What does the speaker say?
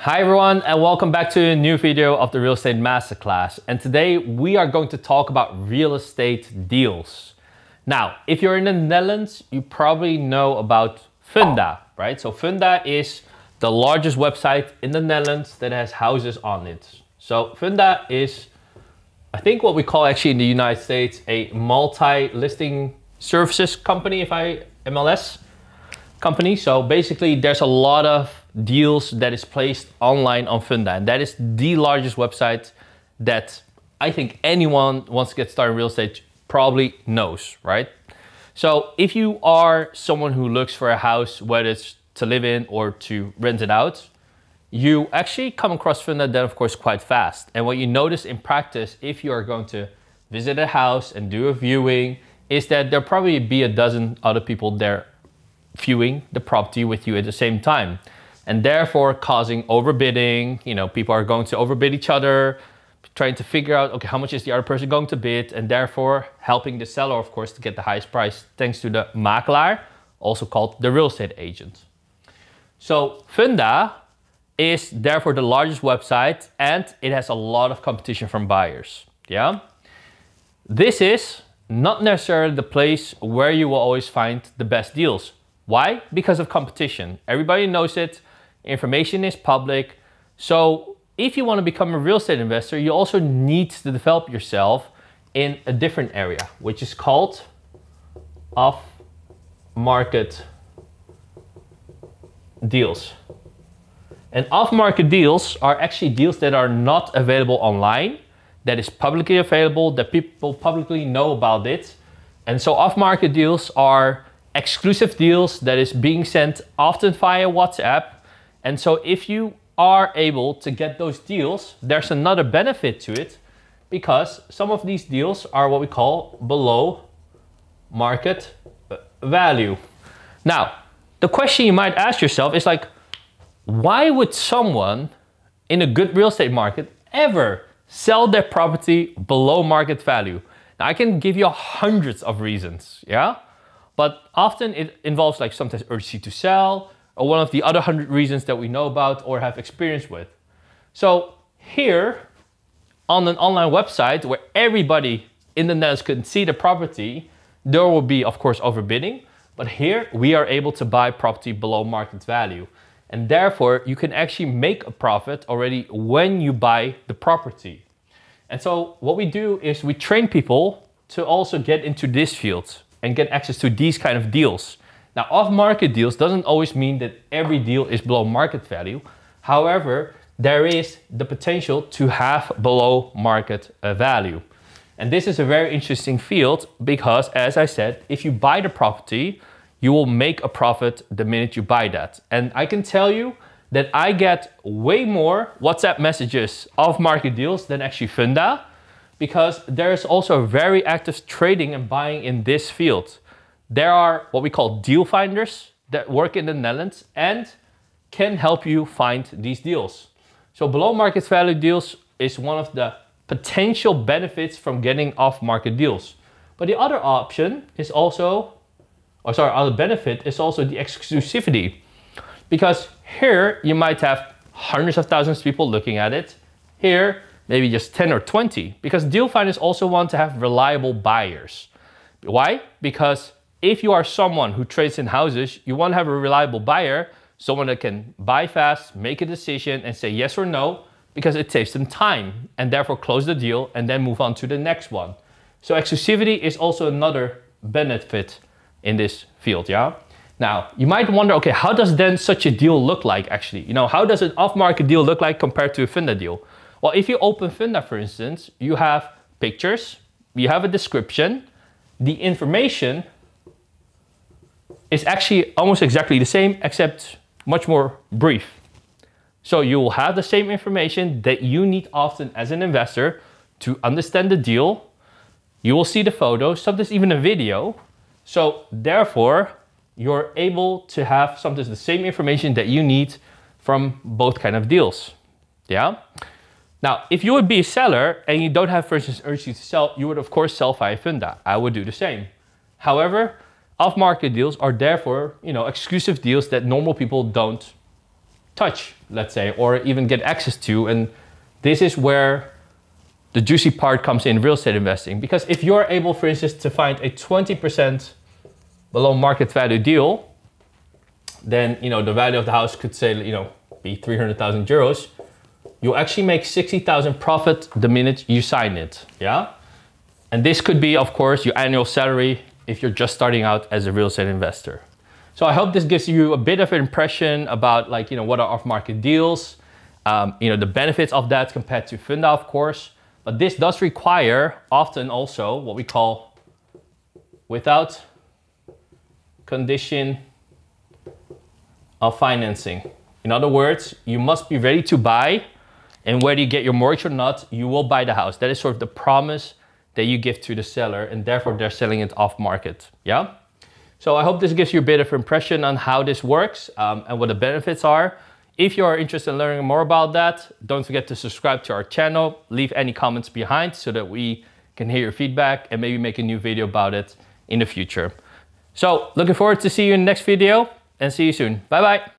Hi everyone, and welcome back to a new video of the Real Estate Masterclass. And today we are going to talk about real estate deals. Now, if you're in the Netherlands, you probably know about Funda, right? So Funda is the largest website in the Netherlands that has houses on it. So Funda is, I think, what we call actually in the United States a multi-listing services company, MLS company. So basically there's a lot of deals that is placed online on Funda, and that is the largest website that I think anyone wants to get started in real estate probably knows, right? So if you are someone who looks for a house, whether it's to live in or to rent it out, you actually come across Funda then of course quite fast. And what you notice in practice, if you are going to visit a house and do a viewing, is that there'll probably be a dozen other people there viewing the property with you at the same time, and therefore causing overbidding. You know, people are going to overbid each other, trying to figure out, okay, how much is the other person going to bid, and therefore helping the seller, of course, to get the highest price thanks to the makelaar, also called the real estate agent. So Funda is therefore the largest website, and it has a lot of competition from buyers. Yeah, this is not necessarily the place where you will always find the best deals. Why? Because of competition. Everybody knows it. Information is public. So if you want to become a real estate investor, you also need to develop yourself in a different area, which is called off-market deals. And off-market deals are actually deals that are not available online, that is publicly available, that people publicly know about it. And so off-market deals are exclusive deals that is being sent often via WhatsApp. And so if you are able to get those deals, there's another benefit to it, because some of these deals are what we call below market value. Now, the question you might ask yourself is like, why would someone in a good real estate market ever sell their property below market value? Now, I can give you hundreds of reasons, yeah? But often it involves like sometimes urgency to sell, or one of the other 100 reasons that we know about or have experience with. So here on an online website where everybody in the Netherlands can see the property, there will be of course overbidding, but here we are able to buy property below market value. And therefore you can actually make a profit already when you buy the property. And so what we do is we train people to also get into this field and get access to these kind of deals. Now, off-market deals doesn't always mean that every deal is below market value. However, there is the potential to have below market value. And this is a very interesting field because, as I said, if you buy the property, you will make a profit the minute you buy that. And I can tell you that I get way more WhatsApp messages off-market deals than actually Funda, because there is also very active trading and buying in this field. There are what we call deal finders that work in the Netherlands and can help you find these deals. So below market value deals is one of the potential benefits from getting off-market deals. But the other option is also, other benefit is also the exclusivity. Because here you might have hundreds of thousands of people looking at it. Here, maybe just 10 or 20, because deal finders also want to have reliable buyers. Why? Because if you are someone who trades in houses, you want to have a reliable buyer, someone that can buy fast, make a decision and say yes or no, because it saves them time, and therefore close the deal and then move on to the next one. So exclusivity is also another benefit in this field, yeah? Now, you might wonder, okay, how does then such a deal look like actually? You know, how does an off-market deal look like compared to a Funda deal? Well, if you open Funda, for instance, you have pictures, you have a description. The information is actually almost exactly the same, except much more brief. So you will have the same information that you need often as an investor to understand the deal. You will see the photos, sometimes even a video. So therefore, you're able to have sometimes the same information that you need from both kind of deals, yeah? Now, if you would be a seller and you don't have, for instance, urgency to sell, you would of course sell via Funda. I would do the same. However, off-market deals are therefore, exclusive deals that normal people don't touch, let's say, or even get access to. And this is where the juicy part comes in real estate investing. Because if you're able, for instance, to find a 20% below market value deal, then, you know, the value of the house could say, you know, be 300,000 euros. You'll actually make 60,000 profit the minute you sign it, yeah? And this could be, of course, your annual salary if you're just starting out as a real estate investor. So I hope this gives you a bit of an impression about, like, you know, what are off-market deals, you know, the benefits of that compared to Funda, of course. But this does require often also what we call without condition of financing. In other words, you must be ready to buy, and whether you get your mortgage or not, you will buy the house. That is sort of the promise that you give to the seller, and therefore they're selling it off market, yeah? So I hope this gives you a bit of impression on how this works and what the benefits are. If you are interested in learning more about that, don't forget to subscribe to our channel, leave any comments behind so that we can hear your feedback and maybe make a new video about it in the future. So looking forward to see you in the next video, and see you soon. Bye bye.